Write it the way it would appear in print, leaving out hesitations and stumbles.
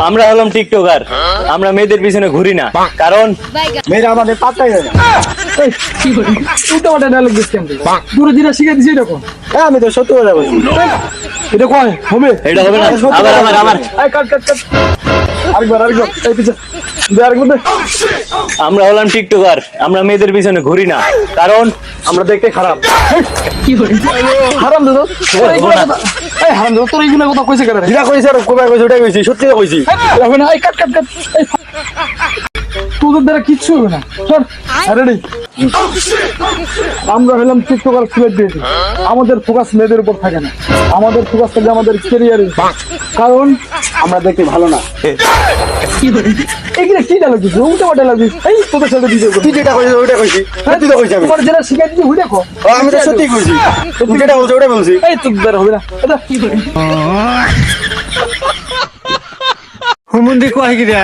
আমরা হলাম টিকটকার, আমরা মেয়েদের পিছনে ঘুরি না, কারণ মেয়েরা আমাদের পাত্তাই দেয় না। উল্টা ডায়লগ দিস কেন? দূরে দিনে শিখে দিছি এরকম। হ্যাঁ আমি তো সত্যি কথা বলছি। এটা কয় হবে? এটা হবে না। আমার এই কাট কাট কাট। আরেকবার এই পিছে দে, আরেকবার দে। আমরা হলাম টিকটকার, আমরা মেয়েদের পিছনে ঘুরি না, কারণ আমরা দেখতে খারাপ। হারাম দাদা এই হারাম দাদা তোর এইগুলো কথা কইছে কেন? যেটা কইছি আর কোথায় কইছি ওটাই কইছি, সত্যি তো কইছি। হবে না, এই কাট কাট কাট। এই তোদের দ্বারা কিচ্ছু হবে না। শোন রেডি, আমরা হলাম টিকটকার সেলিব্রিটি, আমাদের ফোকাস মেয়েদের উপর থাকে না, আমাদের ফোকাস থাকে আমাদের ক্যারিয়ারে, কারণ আমরা দেখতে ভালো না। এগুলো কি ডায়লগ দিছিস? উল্টা পাল্টা ডায়লগ দিছিস। এই তোদের সাথে দিতে তুই যেটা কইছিস ওইটা কইছি, সত্যি তো কইছি আমি। তোমার যেটা শিখাই দিছি ওই দেখো। আমি তো সত্যি কইছি, তুমি যেটা বলছো ওটা বলছি। এই তোদের দ্বারা হবে না। এটা কি করে? হুমুন্দি কয় কি রে